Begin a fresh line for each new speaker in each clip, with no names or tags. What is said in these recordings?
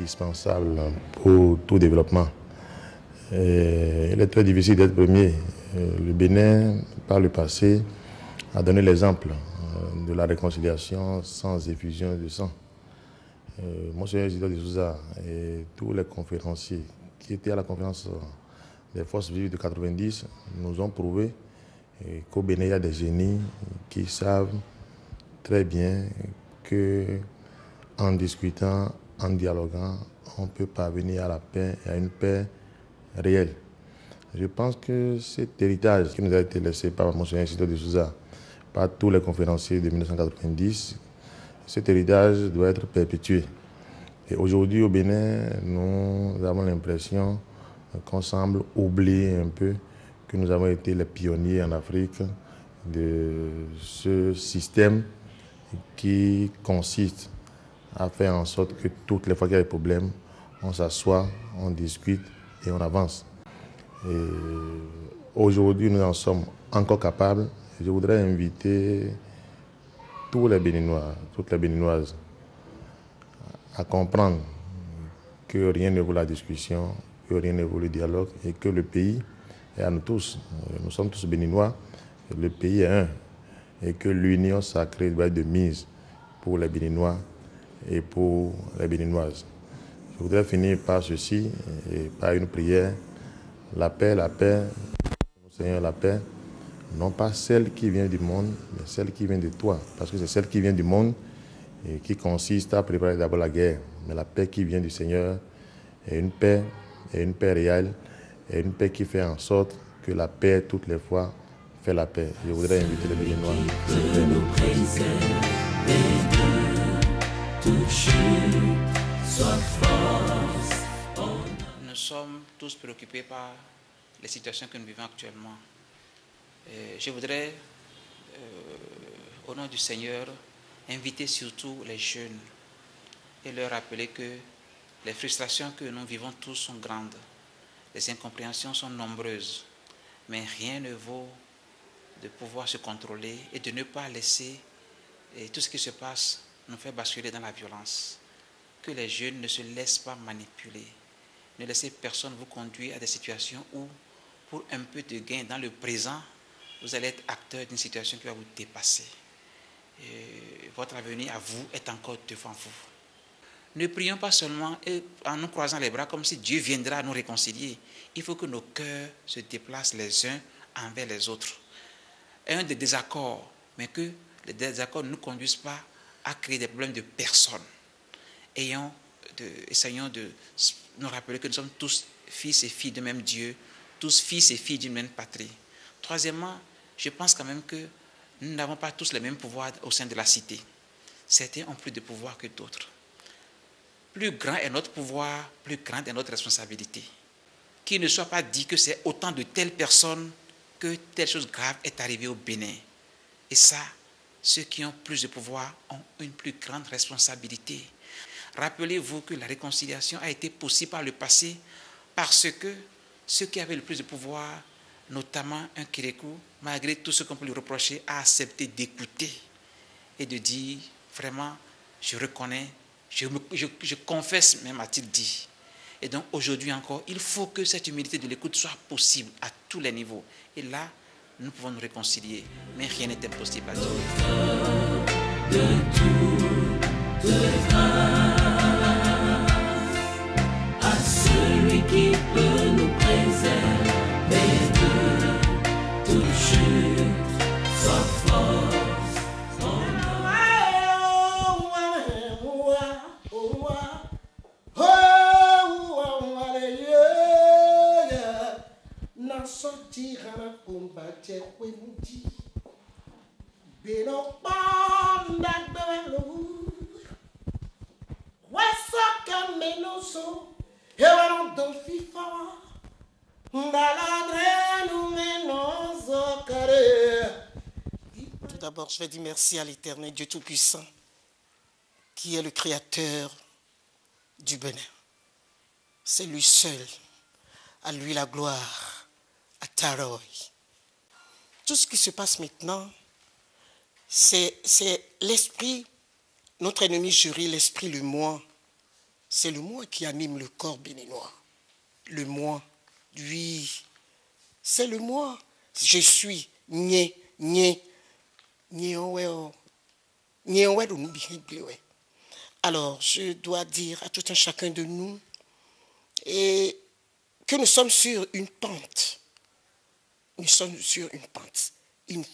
indispensable pour tout développement. Et il est très difficile d'être premier. Le Bénin, par le passé, a donné l'exemple de la réconciliation sans effusion de sang. Monseigneur Isidore de Souza et tous les conférenciers qui étaient à la conférence des forces vives de 90 nous ont prouvé qu'au Bénin, il y a des génies qui savent très bien qu'en discutant, en dialoguant, on peut parvenir à la paix et à une paix réelle. Je pense que cet héritage qui nous a été laissé par Monseigneur Isidore de Souza, par tous les conférenciers de 1990, cet héritage doit être perpétué. Et aujourd'hui, au Bénin, nous avons l'impression qu'on semble oublier un peu que nous avons été les pionniers en Afrique de ce système qui consiste à faire en sorte que toutes les fois qu'il y a des problèmes, on s'assoit, on discute et on avance. Et aujourd'hui, nous en sommes encore capables. Je voudrais inviter tous les Béninois, toutes les Béninoises à comprendre que rien ne vaut la discussion, que rien ne vaut le dialogue et que le pays est à nous tous. Nous sommes tous Béninois, le pays est un et que l'union sacrée doit être de mise pour les Béninois et pour les Béninoises. Je voudrais finir par ceci et par une prière. La paix, Seigneur, la paix, non pas celle qui vient du monde, mais celle qui vient de toi. Parce que c'est celle qui vient du monde et qui consiste à préparer d'abord la guerre. Mais la paix qui vient du Seigneur est une paix réelle, et une paix qui fait en sorte que la paix, toutes les fois, fait la paix. Je voudrais inviter les Béninois.
Nous sommes tous préoccupés par les situations que nous vivons actuellement. Je voudrais, au nom du Seigneur, inviter surtout les jeunes et leur rappeler que les frustrations que nous vivons tous sont grandes. Les incompréhensions sont nombreuses, mais rien ne vaut de pouvoir se contrôler et de ne pas laisser tout ce qui se passe nous faire basculer dans la violence. Que les jeunes ne se laissent pas manipuler. Ne laissez personne vous conduire à des situations où, pour un peu de gain dans le présent, vous allez être acteur d'une situation qui va vous dépasser. Et votre avenir à vous est encore devant vous. Ne prions pas seulement en nous croisant les bras comme si Dieu viendra nous réconcilier. Il faut que nos cœurs se déplacent les uns envers les autres. Un des désaccords, mais que les désaccords ne nous conduisent pas à créer des problèmes de personnes. Essayons de nous rappeler que nous sommes tous fils et filles de même Dieu, tous fils et filles d'une même patrie. Troisièmement, je pense quand même que nous n'avons pas tous les mêmes pouvoirs au sein de la cité. Certains ont plus de pouvoir que d'autres. Plus grand est notre pouvoir, plus grande est notre responsabilité. Qu'il ne soit pas dit que c'est autant de telles personnes que telle chose grave est arrivée au Bénin. Et ça, ceux qui ont plus de pouvoir ont une plus grande responsabilité. Rappelez-vous que la réconciliation a été possible par le passé parce que ceux qui avaient le plus de pouvoir, notamment un Kérékou, malgré tout ce qu'on peut lui reprocher, a accepté d'écouter et de dire vraiment, je reconnais, je confesse même, a-t-il dit. Et donc aujourd'hui encore, il faut que cette humilité de l'écoute soit possible à tous les niveaux. Et là, nous pouvons nous réconcilier, mais rien n'est impossible à Dieu.
À celui qui peut nous préserver de toute chute, sa force.
Tout d'abord, je vais dire merci à l'Éternel, Dieu Tout-Puissant, qui est le créateur du Bénin. C'est lui seul, à lui la gloire, à Taroy. Tout ce qui se passe maintenant, c'est l'esprit, notre ennemi juré, l'esprit, le moi, C'est le moi qui anime le corps béninois. Le moi, oui, c'est le moi. Je suis, alors, je dois dire à tout un chacun de nous et que nous sommes sur une pente. Nous sommes sur une pente. Il ne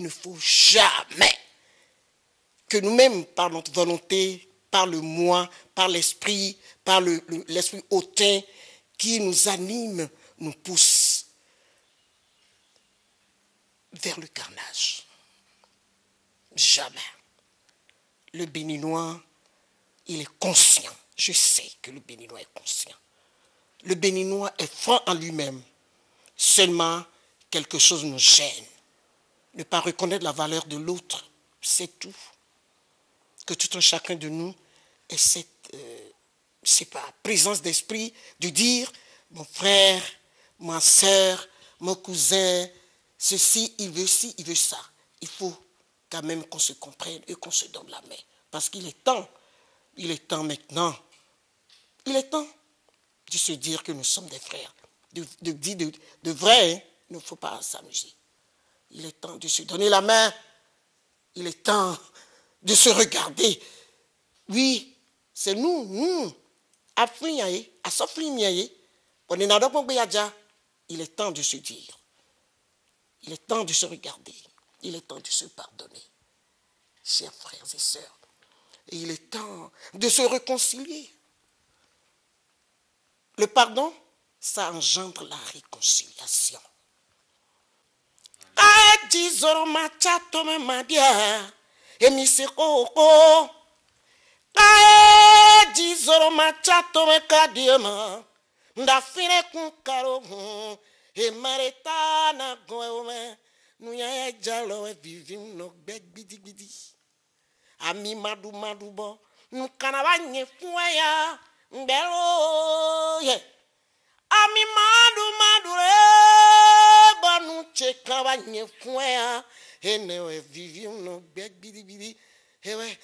faut jamais que nous-mêmes, par notre volonté, par le moi, par l'esprit, par l'esprit hautain qui nous anime, nous pousse vers le carnage. Jamais. Le Béninois, il est conscient. Je sais que le Béninois est conscient. Le Béninois est franc en lui-même. Seulement, quelque chose nous gêne. Ne pas reconnaître la valeur de l'autre, c'est tout. Que tout un chacun de nous ait cette présence d'esprit de dire, mon frère, ma soeur, mon cousin, ceci, il veut ça. Il faut quand même qu'on se comprenne et qu'on se donne la main. Parce qu'il est temps maintenant, il est temps de se dire que nous sommes des frères. De vrai, hein, il ne faut pas s'amuser. Il est temps de se donner la main. Il est temps de se regarder. Oui, c'est nous. Il est temps de se dire. Il est temps de se regarder. Il est temps de se pardonner, chers frères et sœurs. Et il est temps de se réconcilier. Le pardon, ça engendre la réconciliation. Ami madu bo nukanabanye fuya mbelo ye ami madu banu chekabanye fuya enewe vivim no bidi ewe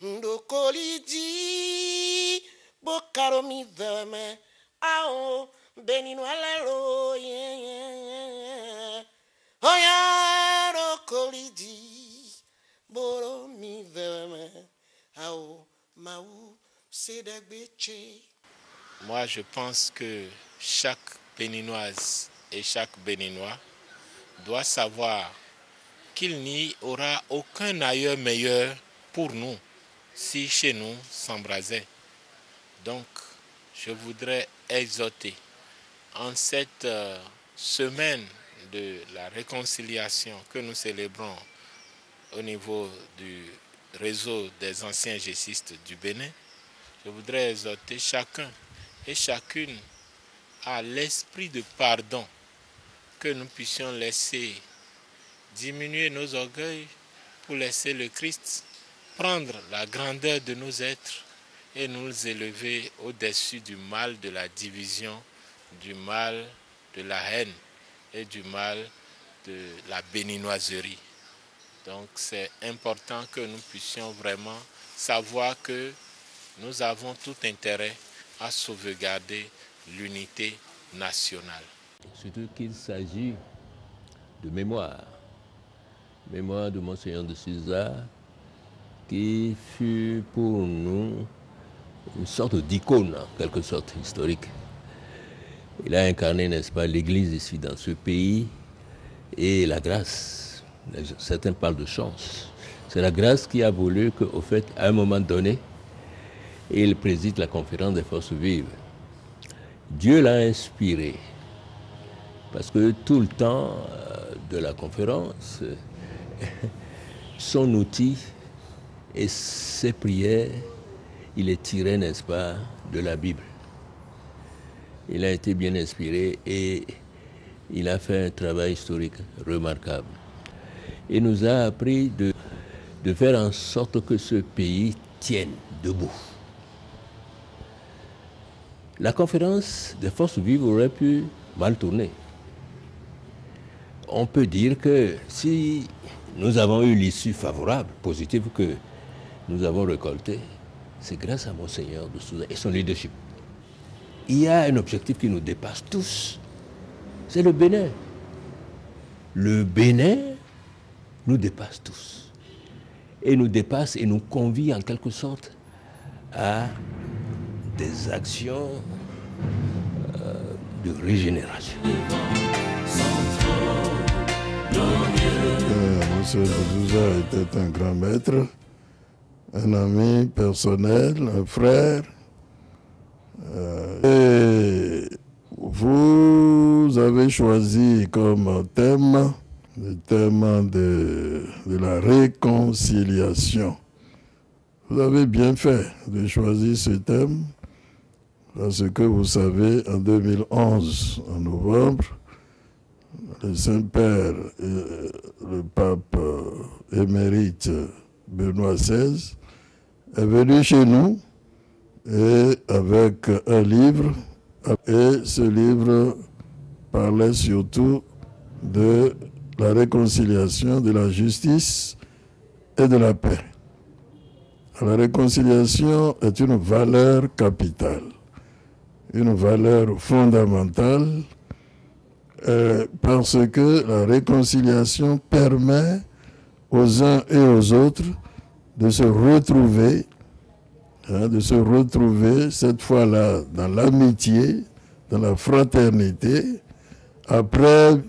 ndo koliji bokaro mi veme ao beninu alelo ye oya ro koliji boro mi veme ao mau sedagbeche.
Moi, je pense que chaque Béninoise et chaque Béninois doit savoir qu'il n'y aura aucun ailleurs meilleur pour nous si chez nous s'embrasait. Donc, je voudrais exhorter en cette semaine de la réconciliation que nous célébrons au niveau du réseau des anciens gessistes du Bénin, je voudrais exhorter chacun et chacune à l'esprit de pardon, que nous puissions laisser diminuer nos orgueils pour laisser le Christ prendre la grandeur de nos êtres et nous élever au-dessus du mal de la division, du mal de la haine et du mal de la béninoiserie. Donc c'est important que nous puissions vraiment savoir que nous avons tout intérêt à sauvegarder l'unité nationale.
Surtout qu'il s'agit de mémoire de Monseigneur de Souza, qui fut pour nous une sorte d'icône, en quelque sorte, historique. Il a incarné, n'est-ce pas, l'Église ici dans ce pays et la grâce. Certains parlent de chance. C'est la grâce qui a voulu qu'au fait, à un moment donné, il préside la conférence des forces vives. Dieu l'a inspiré, parce que tout le temps de la conférence, son outil et ses prières, il les tirait, n'est-ce pas, de la Bible. Il a été bien inspiré et il a fait un travail historique remarquable. Il nous a appris de faire en sorte que ce pays tienne debout. La conférence des forces vives aurait pu mal tourner. On peut dire que si nous avons eu l'issue favorable, positive que nous avons récoltée, c'est grâce à Monseigneur de Souza et son leadership. Il y a un objectif qui nous dépasse tous. C'est le Bénin. Le Bénin nous dépasse tous. Et nous dépasse et nous convie en quelque sorte à des actions de régénération.
Monsieur Souza était un grand maître, un ami personnel, un frère. Et vous avez choisi comme thème le thème de la réconciliation. Vous avez bien fait de choisir ce thème parce que vous savez, en 2011, en novembre, le Saint-Père, le pape émérite Benoît XVI, est venu chez nous et avec un livre. Et ce livre parlait surtout de la réconciliation, de la justice et de la paix. La réconciliation est une valeur capitale, une valeur fondamentale, parce que la réconciliation permet aux uns et aux autres de se retrouver, cette fois-là dans l'amitié, dans la fraternité, après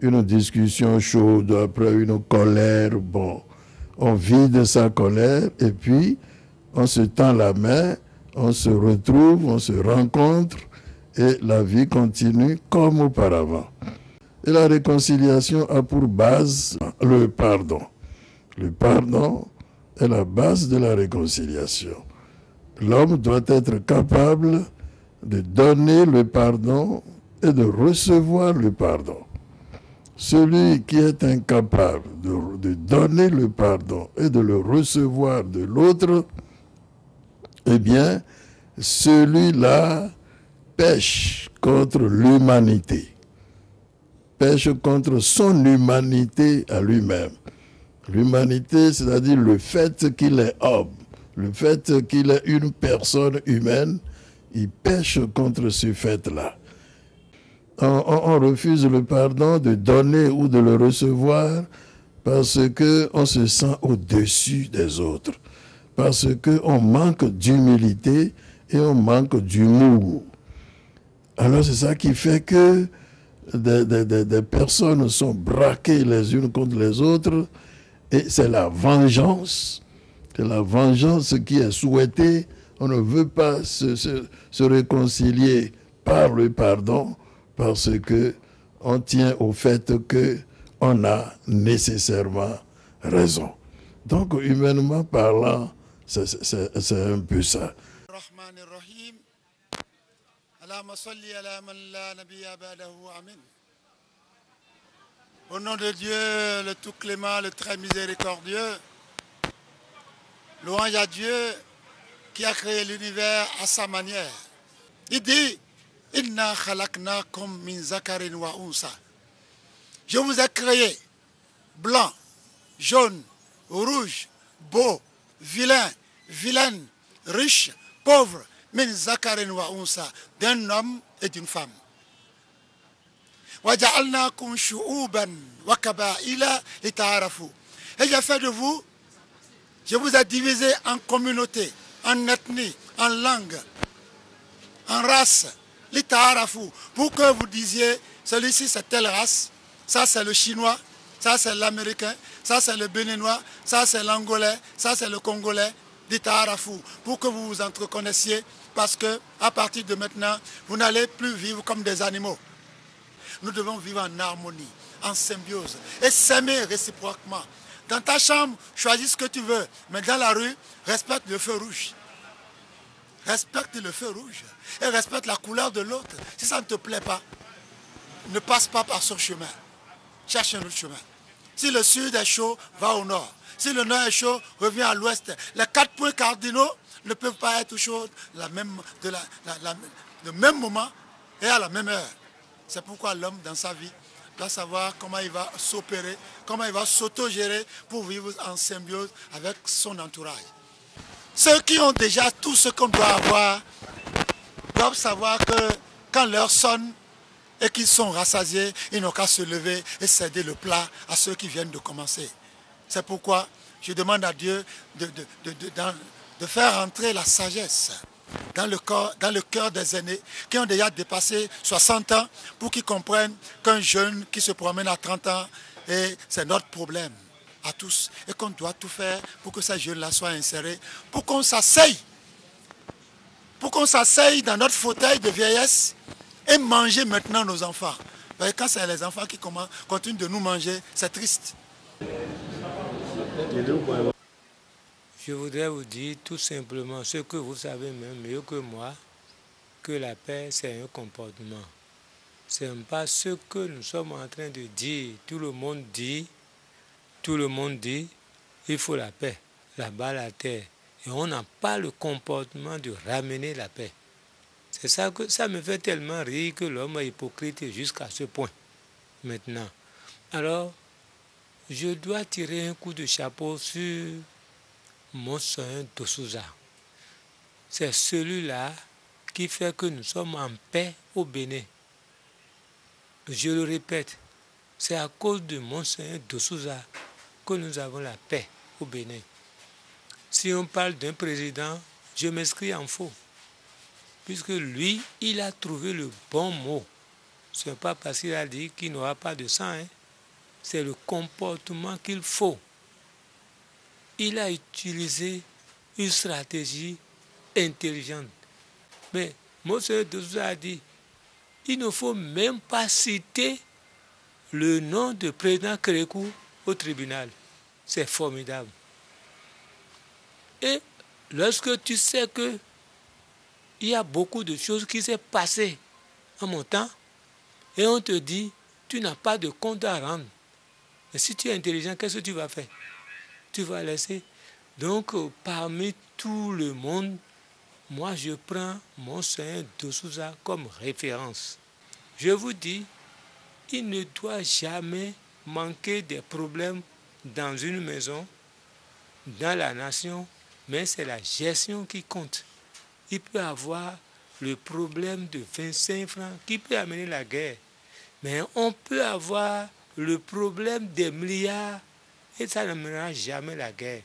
une discussion chaude, après une colère, bon, on vide sa colère et puis on se tend la main, on se retrouve, on se rencontre et la vie continue comme auparavant. Et la réconciliation a pour base le pardon. Le pardon est la base de la réconciliation. L'homme doit être capable de donner le pardon et de recevoir le pardon. Celui qui est incapable de donner le pardon et de le recevoir de l'autre, eh bien, celui-là pêche contre l'humanité, pêche contre son humanité à lui-même. L'humanité, c'est-à-dire le fait qu'il est homme, le fait qu'il est une personne humaine, il pêche contre ce fait-là. On refuse le pardon de donner ou de le recevoir parce qu'on se sent au-dessus des autres, parce qu'on manque d'humilité et on manque d'humour. Alors c'est ça qui fait que des personnes sont braquées les unes contre les autres et c'est la vengeance qui est souhaitée. On ne veut pas se réconcilier par le pardon parce qu'on tient au fait qu'on a nécessairement raison. Donc, humainement parlant, c'est un peu ça.
Au nom de Dieu, le tout clément, le très miséricordieux, louange à Dieu qui a créé l'univers à sa manière. Il dit, Inna khalaqnakum min zakarin wa unsa. Je vous ai créé blanc, jaune, rouge, beau, vilain, vilaine, riche, pauvre, min zakarin wa unsa, d'un homme et d'une femme. وَجَعَلْنَاكُمْ شُعُوبًا وَكَبَائِلَ لِتَعَارَفُوا. Et j'ai fait de vous, je vous ai divisé en communautés, en ethnies, en langues, en races, لِتَعَارَفُوا, pour que vous disiez, celui-ci c'est telle race, ça c'est le chinois, ça c'est l'américain, ça c'est le béninois, ça c'est l'angolais, ça c'est le congolais, لِتَعَارَفُوا, pour que vous vous entreconnaissiez, parce que à partir de maintenant, vous n'allez plus vivre comme des animaux. Nous devons vivre en harmonie, en symbiose et s'aimer réciproquement. Dans ta chambre, choisis ce que tu veux, mais dans la rue, respecte le feu rouge. Respecte le feu rouge et respecte la couleur de l'autre. Si ça ne te plaît pas, ne passe pas par son chemin. Cherche un autre chemin. Si le sud est chaud, va au nord. Si le nord est chaud, reviens à l'ouest. Les 4 points cardinaux ne peuvent pas être chauds le même moment et à la même heure. C'est pourquoi l'homme, dans sa vie, doit savoir comment il va s'opérer, comment il va s'autogérer pour vivre en symbiose avec son entourage. Ceux qui ont déjà tout ce qu'on doit avoir doivent savoir que quand l'heure sonne et qu'ils sont rassasiés, ils n'ont qu'à se lever et céder le plat à ceux qui viennent de commencer. C'est pourquoi je demande à Dieu de faire entrer la sagesse dans le cœur des aînés qui ont déjà dépassé 60 ans pour qu'ils comprennent qu'un jeune qui se promène à 30 ans, c'est notre problème à tous et qu'on doit tout faire pour que ces jeunes-là soient insérés, pour qu'on s'asseye dans notre fauteuil de vieillesse et manger maintenant nos enfants. Parce que quand c'est les enfants qui continuent de nous manger, c'est triste.
Je voudrais vous dire tout simplement ce que vous savez même mieux que moi, que la paix, c'est un comportement. Ce n'est pas ce que nous sommes en train de dire. Tout le monde dit, il faut la paix, là-bas la terre. Et on n'a pas le comportement de ramener la paix. C'est ça que ça me fait tellement rire que l'homme est hypocrite jusqu'à ce point. Maintenant, alors, je dois tirer un coup de chapeau sur Monseigneur D'Souza. C'est celui-là qui fait que nous sommes en paix au Bénin. Je le répète, c'est à cause de Monseigneur D'Souza que nous avons la paix au Bénin. Si on parle d'un président, je m'inscris en faux. Puisque lui, il a trouvé le bon mot. Ce n'est pas parce qu'il a dit qu'il n'aura pas de sang, hein. C'est le comportement qu'il faut. Il a utilisé une stratégie intelligente. Mais Monseigneur D'Souza a dit, il ne faut même pas citer le nom du président Kérékou au tribunal. C'est formidable. Et lorsque tu sais que il y a beaucoup de choses qui s'est passées en mon temps, et on te dit, tu n'as pas de compte à rendre. Mais si tu es intelligent, qu'est-ce que tu vas faire? Tu vas laisser. Donc, parmi tout le monde, moi, je prends Monseigneur D'Souza comme référence. Je vous dis, il ne doit jamais manquer des problèmes dans une maison, dans la nation, mais c'est la gestion qui compte. Il peut avoir le problème de 25 francs qui peut amener la guerre. Mais on peut avoir le problème des milliards et ça n'amènera jamais la guerre.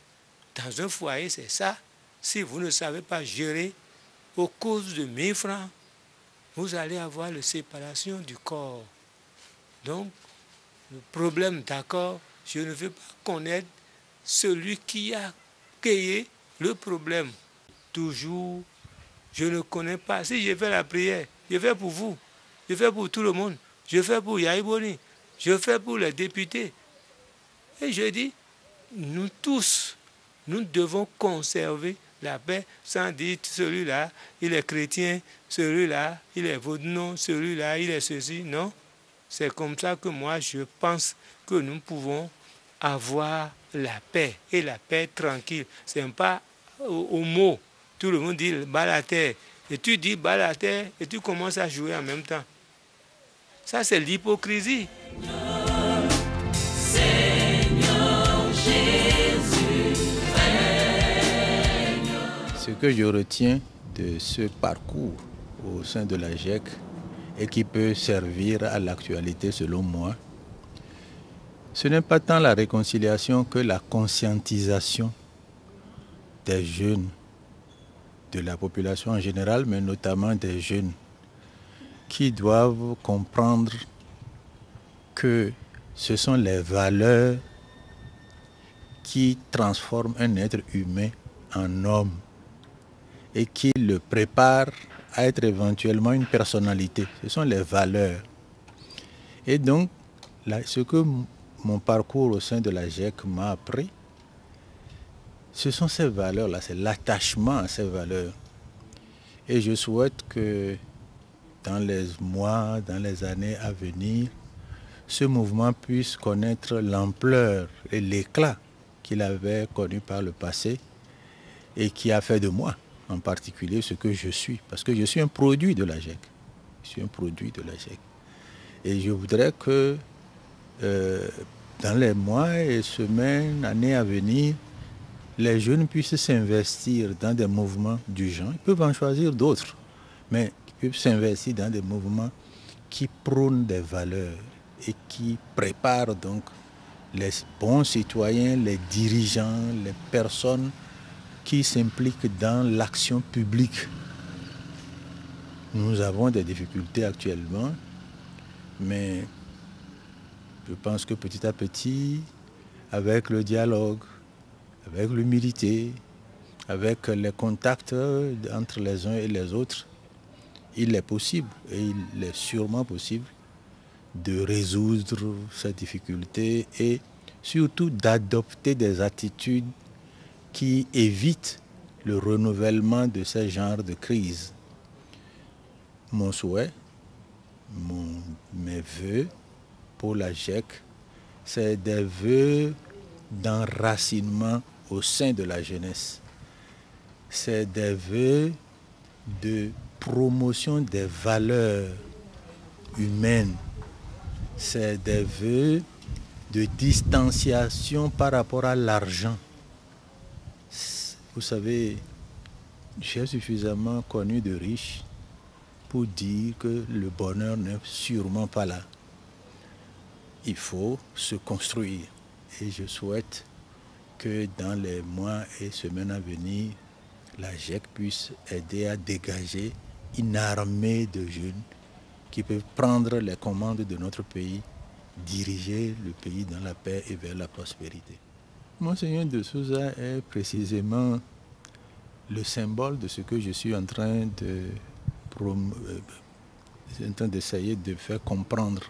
Dans un foyer, c'est ça. Si vous ne savez pas gérer aux causes de 1000 francs, vous allez avoir la séparation du corps. Donc, le problème, d'accord, je ne veux pas connaître celui qui a créé le problème. Toujours, je ne connais pas. Si je fais la prière, je fais pour vous, je fais pour tout le monde, je fais pour Yaïboni, je fais pour les députés. Et je dis, nous tous, nous devons conserver la paix sans dire celui-là, il est chrétien, celui-là, il est vaudou, celui-là, il est ceci. Non, c'est comme ça que moi je pense que nous pouvons avoir la paix et la paix tranquille. Ce n'est pas au mot. Tout le monde dit bas la terre. Et tu dis bas la terre et tu commences à jouer en même temps. Ça, c'est l'hypocrisie.
Ce que je retiens de ce parcours au sein de la GEC et qui peut servir à l'actualité selon moi, ce n'est pas tant la réconciliation que la conscientisation des jeunes, de la population en général, mais notamment des jeunes, qui doivent comprendre que ce sont les valeurs qui transforment un être humain en homme et qui le préparent à être éventuellement une personnalité. Ce sont les valeurs. Et donc, ce que mon parcours au sein de la GEC m'a appris, ce sont ces valeurs-là, c'est l'attachement à ces valeurs. Et je souhaite que dans les mois, dans les années à venir, ce mouvement puisse connaître l'ampleur et l'éclat qu'il avait connu par le passé et qui a fait de moi, en particulier, ce que je suis. Parce que je suis un produit de la GEC. Je suis un produit de la GEC. Et je voudrais que dans les mois et semaines, années à venir, les jeunes puissent s'investir dans des mouvements du genre. Ils peuvent en choisir d'autres, mais ils peuvent s'investir dans des mouvements qui prônent des valeurs et qui préparent donc les bons citoyens, les dirigeants, les personnes qui s'impliquent dans l'action publique. Nous avons des difficultés actuellement, mais je pense que petit à petit, avec le dialogue, avec l'humilité, avec les contacts entre les uns et les autres, il est possible, et il est sûrement possible, de résoudre ces difficultés et surtout d'adopter des attitudes qui évitent le renouvellement de ce genre de crise. Mon souhait, mes vœux pour la GEC, c'est des vœux d'enracinement au sein de la jeunesse. C'est des vœux de promotion des valeurs humaines. C'est des vœux de distanciation par rapport à l'argent. Vous savez, j'ai suffisamment connu de riches pour dire que le bonheur n'est sûrement pas là. Il faut se construire. Et je souhaite que dans les mois et semaines à venir, la GEC puisse aider à dégager une armée de jeunes qui peuvent prendre les commandes de notre pays, diriger le pays dans la paix et vers la prospérité. Monseigneur de Souza est précisément le symbole de ce que je suis en train d'essayer de faire comprendre.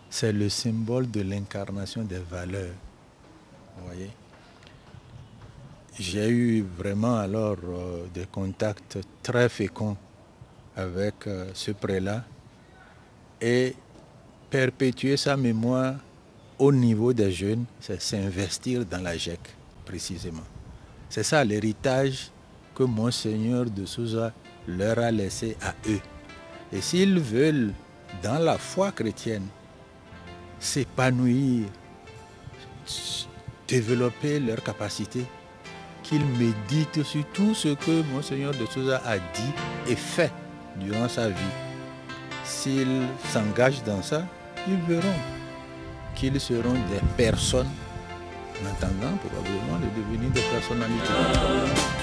C'est le symbole de l'incarnation des valeurs. Vous voyez? J'ai eu vraiment alors des contacts très féconds avec ce prélat et perpétuer sa mémoire au niveau des jeunes, c'est s'investir dans la GEC, précisément. C'est ça l'héritage que Monseigneur de Souza leur a laissé à eux. Et s'ils veulent, dans la foi chrétienne, s'épanouir, développer leurs capacités, qu'ils méditent sur tout ce que Monseigneur de Souza a dit et fait durant sa vie. S'ils s'engagent dans ça, ils verront qu'ils seront des personnes, en attendant probablement de devenir des personnalités.